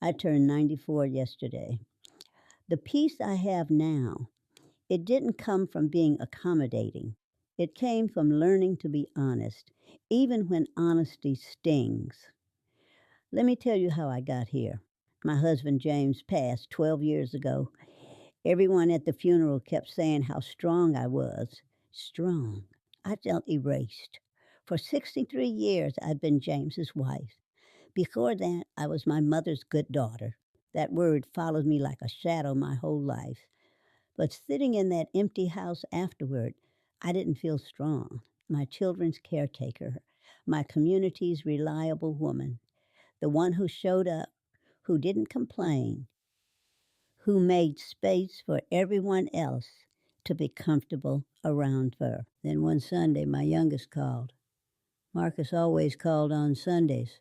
I turned 94 yesterday. The peace I have now, it didn't come from being accommodating. It came from learning to be honest, even when honesty stings. Let me tell you how I got here. My husband James passed 12 years ago. Everyone at the funeral kept saying how strong I was. Strong. I felt erased. For 63 years, I'd been James's wife. Before that, I was my mother's good daughter. That word followed me like a shadow my whole life. But sitting in that empty house afterward, I didn't feel strong. My children's caretaker, my community's reliable woman, the one who showed up, who didn't complain, who made space for everyone else to be comfortable around her. Then one Sunday, my youngest called. Marcus always called on Sundays.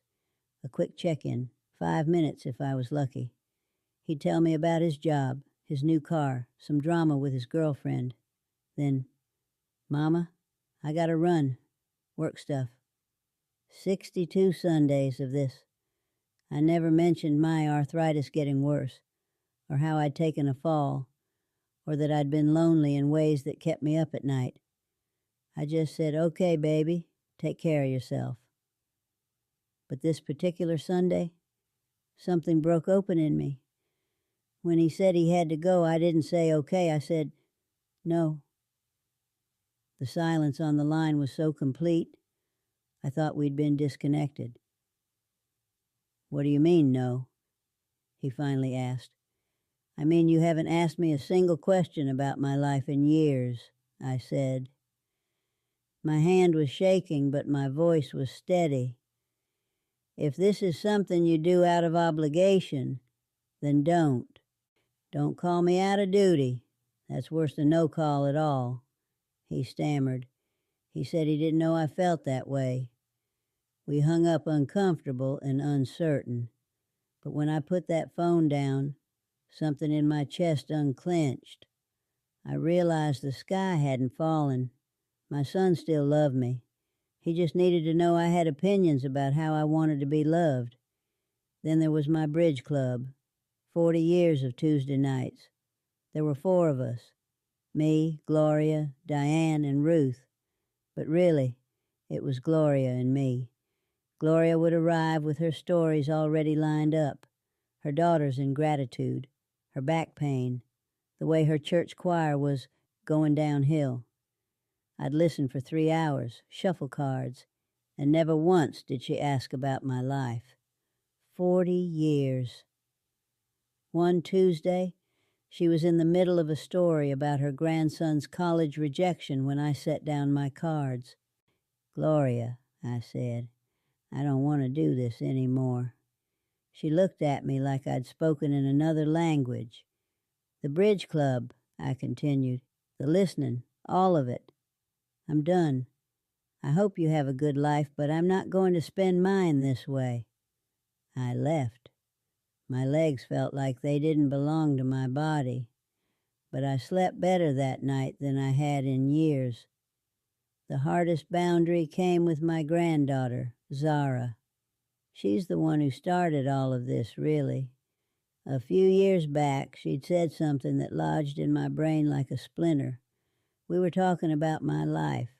A quick check-in, 5 minutes if I was lucky. He'd tell me about his job, his new car, some drama with his girlfriend. Then, Mama, I gotta run. Work stuff. 62 Sundays of this. I never mentioned my arthritis getting worse, or how I'd taken a fall, or that I'd been lonely in ways that kept me up at night. I just said, okay, baby, take care of yourself. But this particular Sunday, something broke open in me. When he said he had to go, I didn't say okay, I said no. The silence on the line was so complete, I thought we'd been disconnected. What do you mean, no? He finally asked. I mean, you haven't asked me a single question about my life in years, I said. My hand was shaking, but my voice was steady. If this is something you do out of obligation, then don't. Don't call me out of duty. That's worse than no call at all. He stammered. He said he didn't know I felt that way. We hung up uncomfortable and uncertain. But when I put that phone down, something in my chest unclenched. I realized the sky hadn't fallen. My son still loved me. He just needed to know I had opinions about how I wanted to be loved. Then there was my bridge club. 40 years of Tuesday nights. There were 4 of us. Me, Gloria, Diane, and Ruth. But really, it was Gloria and me. Gloria would arrive with her stories already lined up. Her daughter's ingratitude, her back pain, the way her church choir was going downhill. I'd listen for 3 hours, shuffle cards, and never once did she ask about my life. 40 years. One Tuesday, she was in the middle of a story about her grandson's college rejection when I set down my cards. Gloria, I said, I don't want to do this anymore. She looked at me like I'd spoken in another language. The bridge club, I continued, the listening, all of it. I'm done. I hope you have a good life, but I'm not going to spend mine this way. I left. My legs felt like they didn't belong to my body, but I slept better that night than I had in years. The hardest boundary came with my granddaughter, Zara. She's the one who started all of this, really. A few years back, she'd said something that lodged in my brain like a splinter. We were talking about my life,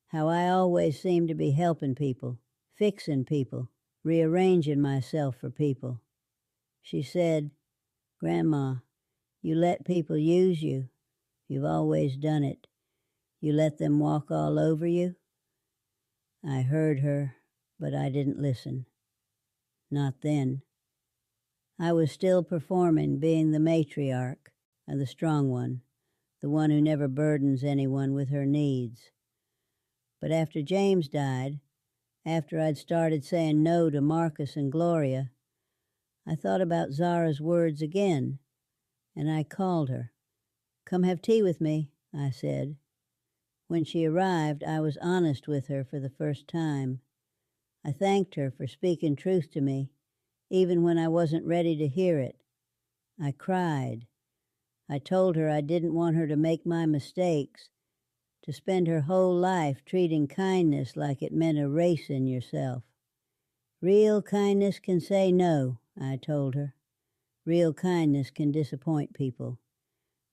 how I always seemed to be helping people, fixing people, rearranging myself for people. She said, Grandma, you let people use you. You've always done it. You let them walk all over you. I heard her, but I didn't listen. Not then. I was still performing being the matriarch, and the strong one, the one who never burdens anyone with her needs. But after James died, after I'd started saying no to Marcus and Gloria, I thought about Zara's words again, and I called her. Come have tea with me, I said. When she arrived, I was honest with her for the first time. I thanked her for speaking truth to me, even when I wasn't ready to hear it. I cried. I told her I didn't want her to make my mistakes, to spend her whole life treating kindness like it meant erasing yourself. Real kindness can say no, I told her. Real kindness can disappoint people.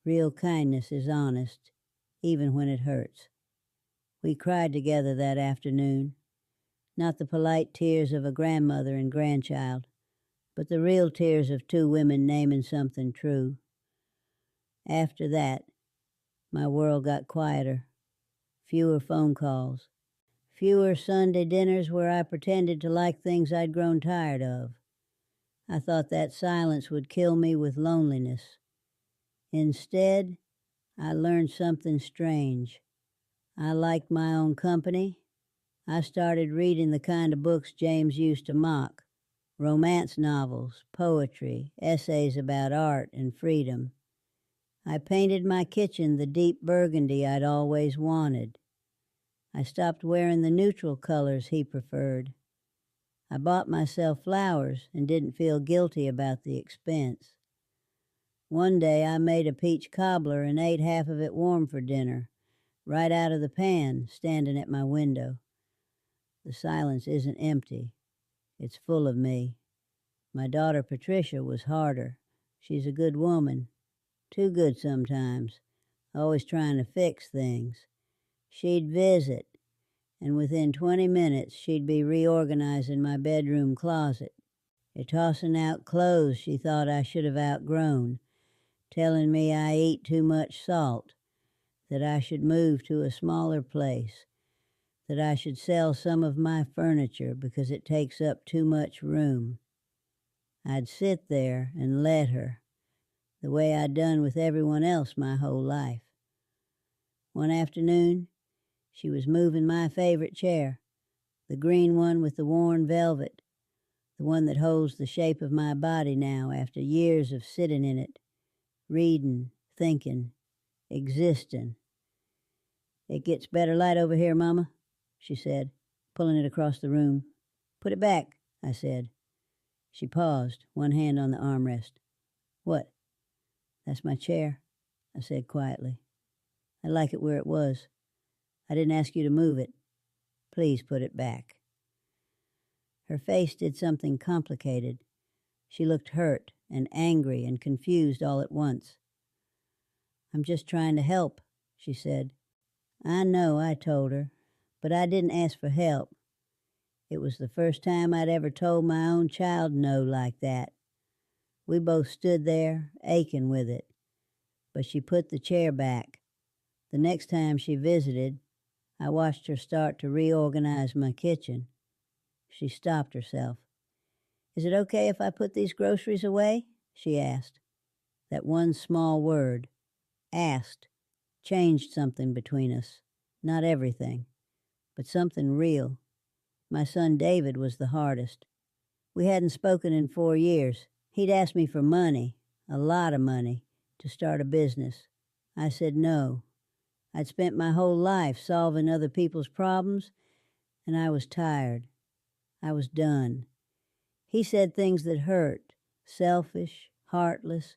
Real kindness is honest, even when it hurts. We cried together that afternoon, not the polite tears of a grandmother and grandchild, but the real tears of two women naming something true. After that, my world got quieter, fewer phone calls, fewer Sunday dinners where I pretended to like things I'd grown tired of. I thought that silence would kill me with loneliness. Instead, I learned something strange. I liked my own company. I started reading the kind of books James used to mock: romance novels, poetry, essays about art and freedom. I painted my kitchen the deep burgundy I'd always wanted. I stopped wearing the neutral colors he preferred. I bought myself flowers and didn't feel guilty about the expense. One day I made a peach cobbler and ate half of it warm for dinner, right out of the pan, standing at my window. The silence isn't empty. It's full of me. My daughter Patricia was harder. She's a good woman. Too good sometimes, always trying to fix things. She'd visit, and within 20 minutes she'd be reorganizing my bedroom closet, tossing out clothes she thought I should have outgrown, telling me I eat too much salt, that I should move to a smaller place, that I should sell some of my furniture because it takes up too much room. I'd sit there and let her, the way I'd done with everyone else my whole life. One afternoon, she was moving my favorite chair, the green one with the worn velvet, the one that holds the shape of my body now after years of sitting in it, reading, thinking, existing. "It gets better light over here, Mama," she said, pulling it across the room. "Put it back," I said. She paused, one hand on the armrest. "What?" "That's my chair," I said quietly. "I like it where it was. I didn't ask you to move it. Please put it back." Her face did something complicated. She looked hurt and angry and confused all at once. "I'm just trying to help," she said. "I know," I told her, "but I didn't ask for help." It was the first time I'd ever told my own child no like that. We both stood there, aching with it. But she put the chair back. The next time she visited, I watched her start to reorganize my kitchen. She stopped herself. "Is it okay if I put these groceries away?" she asked. That one small word, asked, changed something between us. Not everything, but something real. My son David was the hardest. We hadn't spoken in 4 years. He'd asked me for money, a lot of money, to start a business. I said no. I'd spent my whole life solving other people's problems, and I was tired. I was done. He said things that hurt, selfish, heartless,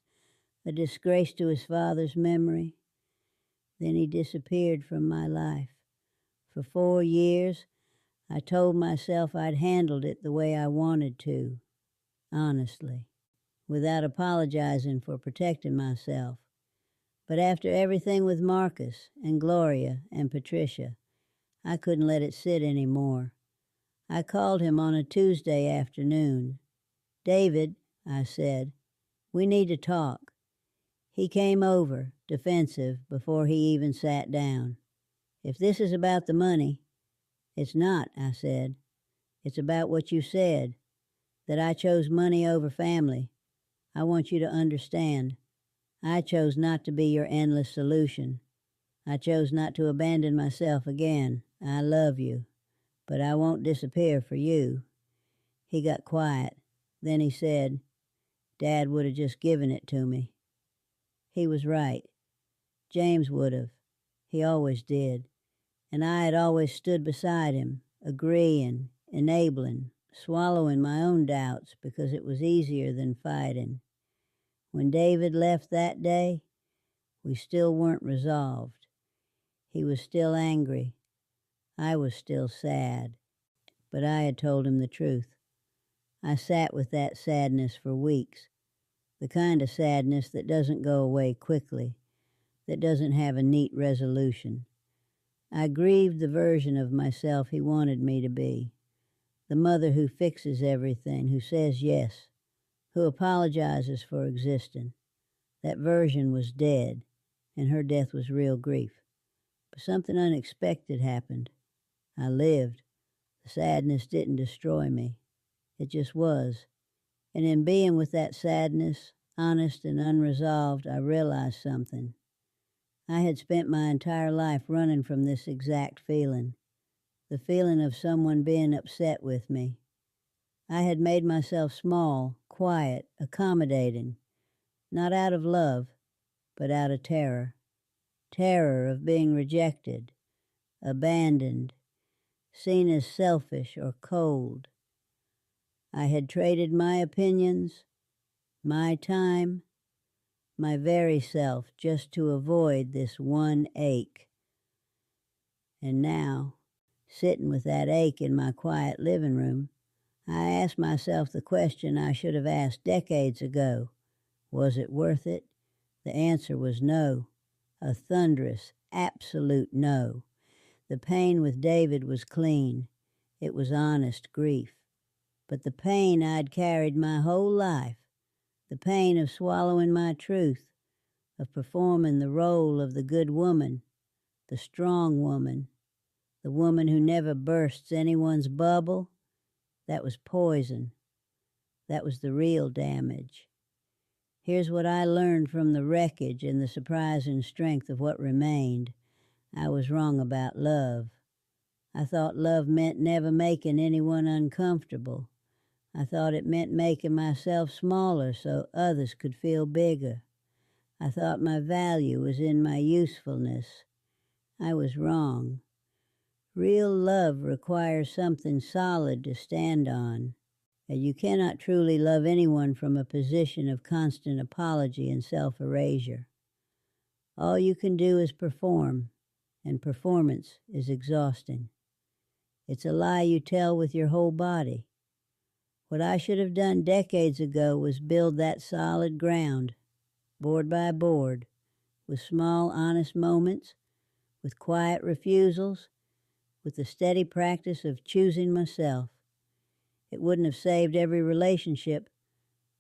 a disgrace to his father's memory. Then he disappeared from my life. For 4 years, I told myself I'd handled it the way I wanted to, honestly, without apologizing for protecting myself. But after everything with Marcus and Gloria and Patricia, I couldn't let it sit anymore. I called him on a Tuesday afternoon. "David," I said, "we need to talk." He came over, defensive, before he even sat down. "If this is about the money—" "It's not," I said. "It's about what you said, that I chose money over family. I want you to understand. I chose not to be your endless solution. I chose not to abandon myself again. I love you, but I won't disappear for you." He got quiet. Then he said, "Dad would have just given it to me." He was right. James would have. He always did. And I had always stood beside him, agreeing, enabling, swallowing my own doubts because it was easier than fighting. When David left that day, we still weren't resolved. He was still angry. I was still sad. But I had told him the truth. I sat with that sadness for weeks, the kind of sadness that doesn't go away quickly, that doesn't have a neat resolution. I grieved the version of myself he wanted me to be, the mother who fixes everything, who says yes, who apologizes for existing. That version was dead, and her death was real grief. But something unexpected happened. I lived. The sadness didn't destroy me. It just was. And in being with that sadness, honest and unresolved, I realized something. I had spent my entire life running from this exact feeling, the feeling of someone being upset with me. I had made myself small, quiet, accommodating, not out of love, but out of terror. Terror of being rejected, abandoned, seen as selfish or cold. I had traded my opinions, my time, my very self just to avoid this one ache. And now, sitting with that ache in my quiet living room, I asked myself the question I should have asked decades ago. Was it worth it? The answer was no, a thunderous, absolute no. The pain with David was clean. It was honest grief. But the pain I'd carried my whole life, the pain of swallowing my truth, of performing the role of the good woman, the strong woman, the woman who never bursts anyone's bubble, that was poison. That was the real damage. Here's what I learned from the wreckage and the surprising strength of what remained. I was wrong about love. I thought love meant never making anyone uncomfortable. I thought it meant making myself smaller so others could feel bigger. I thought my value was in my usefulness. I was wrong. Real love requires something solid to stand on. And you cannot truly love anyone from a position of constant apology and self-erasure. All you can do is perform, and performance is exhausting. It's a lie you tell with your whole body. What I should have done decades ago was build that solid ground, board by board, with small, honest moments, with quiet refusals, with the steady practice of choosing myself. It wouldn't have saved every relationship.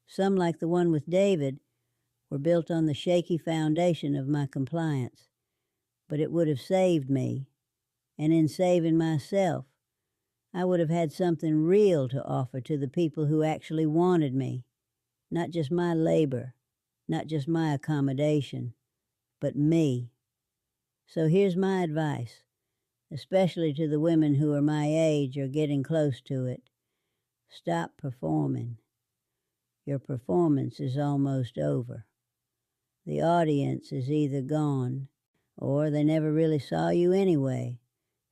Some, like the one with David, were built on the shaky foundation of my compliance. But it would have saved me, and in saving myself, I would have had something real to offer to the people who actually wanted me, not just my labor, not just my accommodation, but me. So here's my advice, especially to the women who are my age or getting close to it. Stop performing. Your performance is almost over. The audience is either gone or they never really saw you anyway.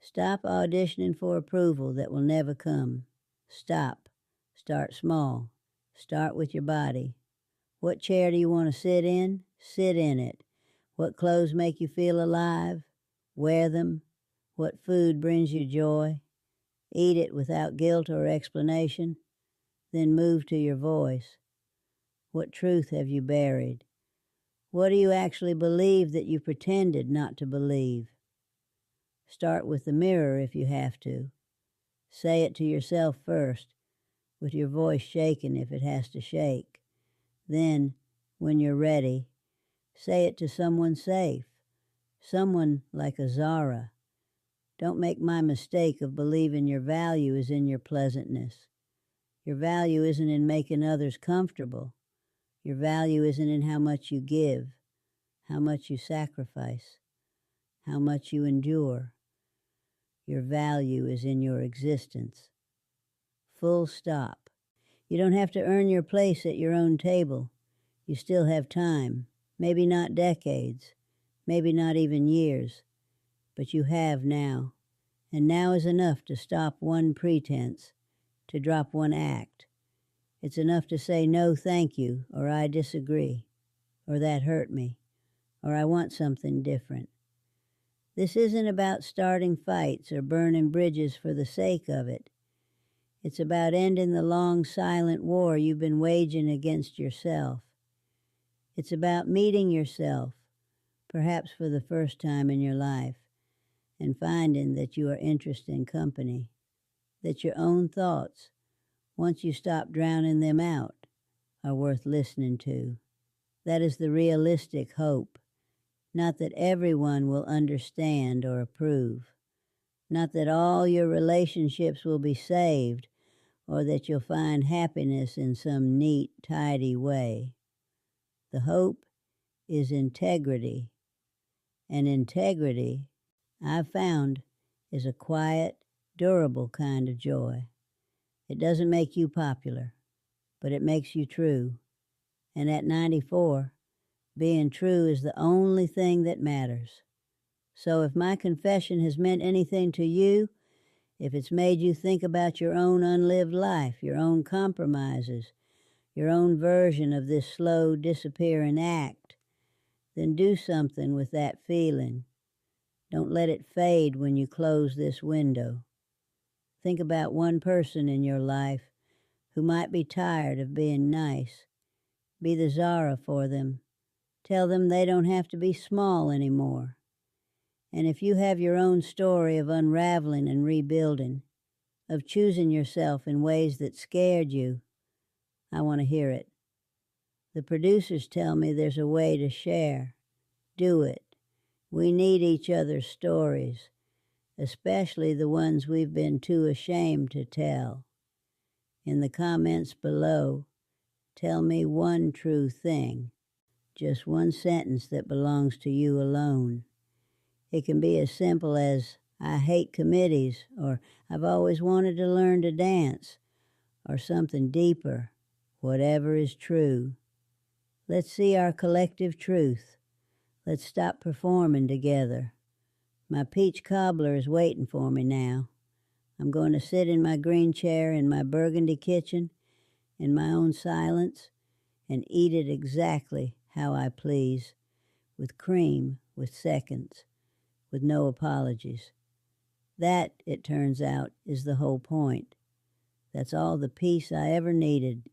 Stop auditioning for approval that will never come. Stop. Start small. Start with your body. What chair do you want to sit in? Sit in it. What clothes make you feel alive? Wear them. What food brings you joy? Eat it without guilt or explanation. Then move to your voice. What truth have you buried? What do you actually believe that you pretended not to believe? Start with the mirror if you have to. Say it to yourself first, with your voice shaking if it has to shake. Then, when you're ready, say it to someone safe, someone like a Zara. Don't make my mistake of believing your value is in your pleasantness. Your value isn't in making others comfortable. Your value isn't in how much you give, how much you sacrifice, how much you endure. Your value is in your existence. Full stop. You don't have to earn your place at your own table. You still have time, maybe not decades, maybe not even years, but you have now. And now is enough to stop one pretense, to drop one act. It's enough to say no thank you, or I disagree, or that hurt me, or I want something different. This isn't about starting fights or burning bridges for the sake of it. It's about ending the long, silent war you've been waging against yourself. It's about meeting yourself, perhaps for the first time in your life, and finding that you are interesting company, that your own thoughts, once you stop drowning them out, are worth listening to. That is the realistic hope. Not that everyone will understand or approve. Not that all your relationships will be saved, or that you'll find happiness in some neat, tidy way. The hope is integrity. And integrity, I've found, is a quiet, durable kind of joy. It doesn't make you popular, but it makes you true. And at 94, being true is the only thing that matters. So if my confession has meant anything to you, if it's made you think about your own unlived life, your own compromises, your own version of this slow disappearing act, then do something with that feeling. Don't let it fade when you close this window. Think about one person in your life who might be tired of being nice. Be the Zara for them. Tell them they don't have to be small anymore. And if you have your own story of unraveling and rebuilding, of choosing yourself in ways that scared you, I want to hear it. The producers tell me there's a way to share. Do it. We need each other's stories, especially the ones we've been too ashamed to tell. In the comments below, tell me one true thing, just one sentence that belongs to you alone. It can be as simple as, I hate committees, or I've always wanted to learn to dance, or something deeper, whatever is true. Let's see our collective truth. Let's stop performing together. My peach cobbler is waiting for me now. I'm going to sit in my green chair in my burgundy kitchen, in my own silence, and eat it exactly how I please, with cream, with seconds, with no apologies. That, it turns out, is the whole point. That's all the peace I ever needed